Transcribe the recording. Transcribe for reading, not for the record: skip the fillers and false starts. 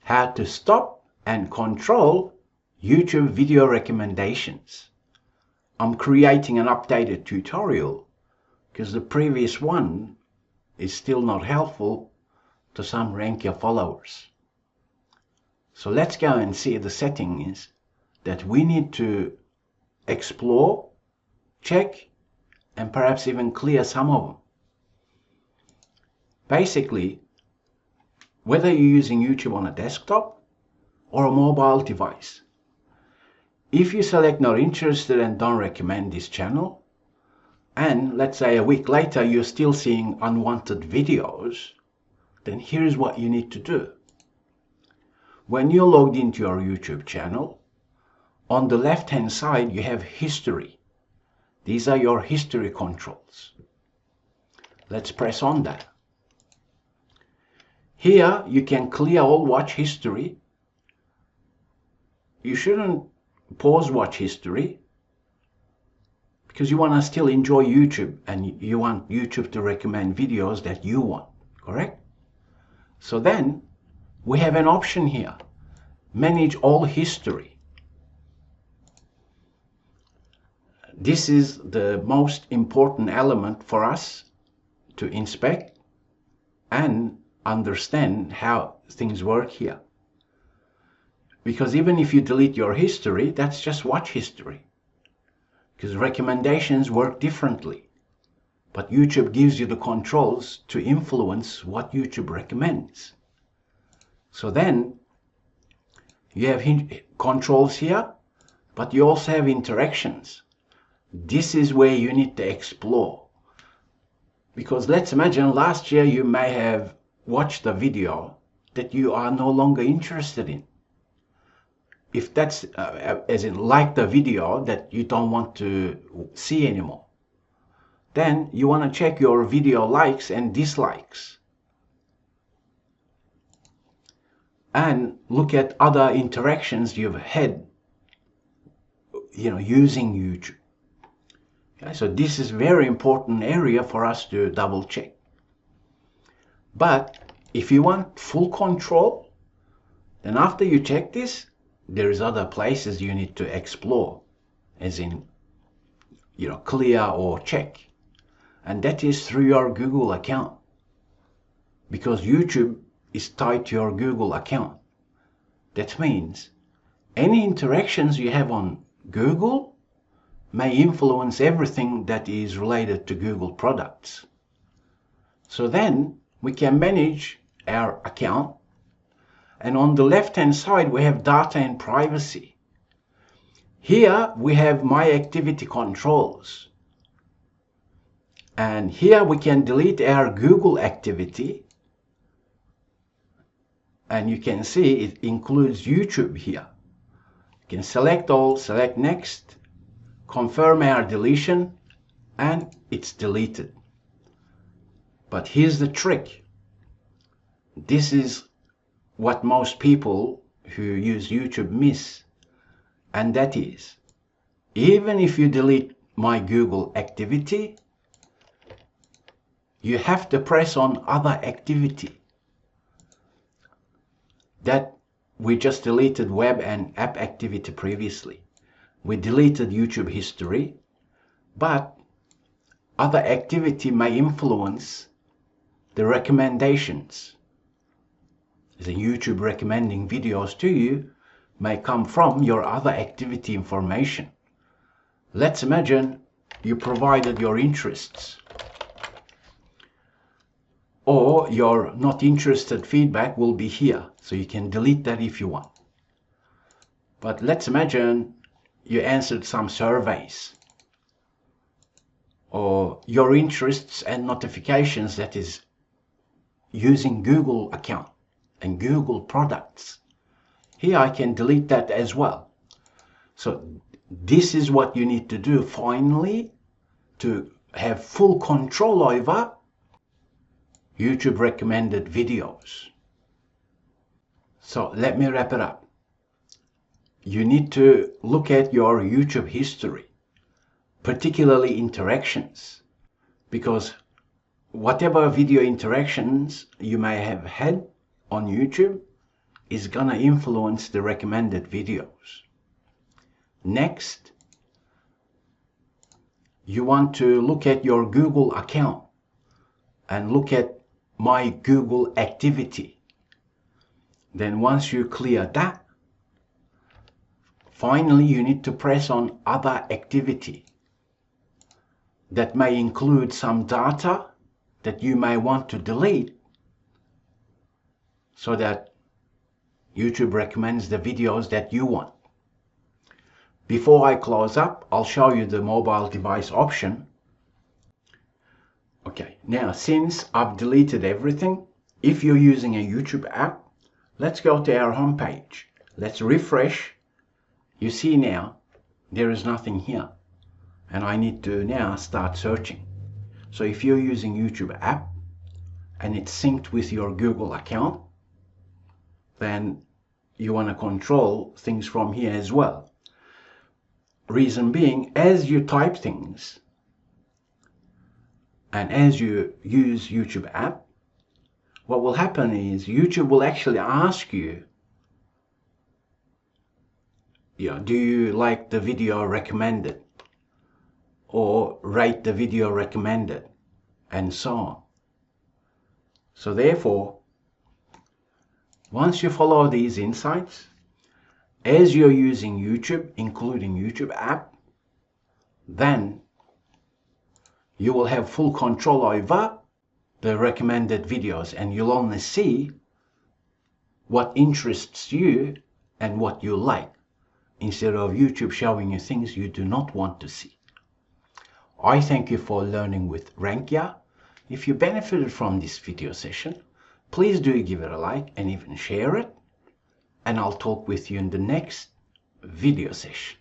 how to stop and control YouTube video recommendations. I'm creating an updated tutorial because the previous one is still not helpful to some ranker followers. So let's go and see the settings that we need to explore, check, and perhaps even clear some of them. Basically, whether you're using YouTube on a desktop or a mobile device, if you select not interested and don't recommend this channel, and let's say a week later you're still seeing unwanted videos, then here's what you need to do. When you're logged into your YouTube channel, on the left hand side you have history. These are your history controls. Let's press on that. Here you can clear all watch history. You shouldn't pause watch history because you want to still enjoy YouTube and you want YouTube to recommend videos that you want, correct? So then we have an option here, manage all history. This is the most important element for us to inspect and understand how things work here. Because even if you delete your history, that's just watch history. Because recommendations work differently. But YouTube gives you the controls to influence what YouTube recommends. So then you have controls here, but you also have interactions. This is where you need to explore. Because let's imagine last year you may have watched a video that you are no longer interested in. If that's as in like the video that you don't want to see anymore, then you want to check your video likes and dislikes and look at other interactions you've had, using YouTube. Okay, so this is a very important area for us to double check. But if you want full control, then after you check this, there is other places you need to explore, as in, clear or check. And that is through your Google account. Because YouTube is tied to your Google account. That means any interactions you have on Google may influence everything that is related to Google products. So then we can manage our account, and on the left hand side we have data and privacy. Here we have my activity controls, and here we can delete our Google activity, and you can see it includes YouTube here. You can select all, select next, confirm our deletion, and it's deleted. But here's the trick. This is what most people who use YouTube miss. And that is, even if you delete my Google activity, you have to press on other activity. That we just deleted web and app activity previously. We deleted YouTube history, but other activity may influence the recommendations. The YouTube recommending videos to you may come from your other activity information. Let's imagine you provided your interests, or your not interested feedback will be here, so you can delete that if you want. But let's imagine you answered some surveys, or your interests and notifications that is using Google account and Google products. Here I can delete that as well. So this is what you need to do finally to have full control over YouTube recommended videos. So let me wrap it up. You need to look at your YouTube history, particularly interactions, because whatever video interactions you may have had on YouTube, is gonna influence the recommended videos. Next, you want to look at your Google account and look at My Google activity. Then once you clear that, finally you need to press on Other Activity. That may include some data that you may want to delete so that YouTube recommends the videos that you want. Before I close up, I'll show you the mobile device option. Okay, now since I've deleted everything, if you're using a YouTube app, let's go to our home page. Let's refresh. You see now, there is nothing here. And I need to now start searching. So if you're using YouTube app and it's synced with your Google account, then you want to control things from here as well. Reason being, as you type things and as you use YouTube app, what will happen is YouTube will actually ask you, do you like the video recommended? Or rate the video recommended, and so on. So therefore, once you follow these insights, as you're using YouTube, including YouTube app, then you will have full control over the recommended videos, and you'll only see what interests you and what you like, instead of YouTube showing you things you do not want to see. I thank you for learning with Rankya. If you benefited from this video session, please do give it a like and even share it. And I'll talk with you in the next video session.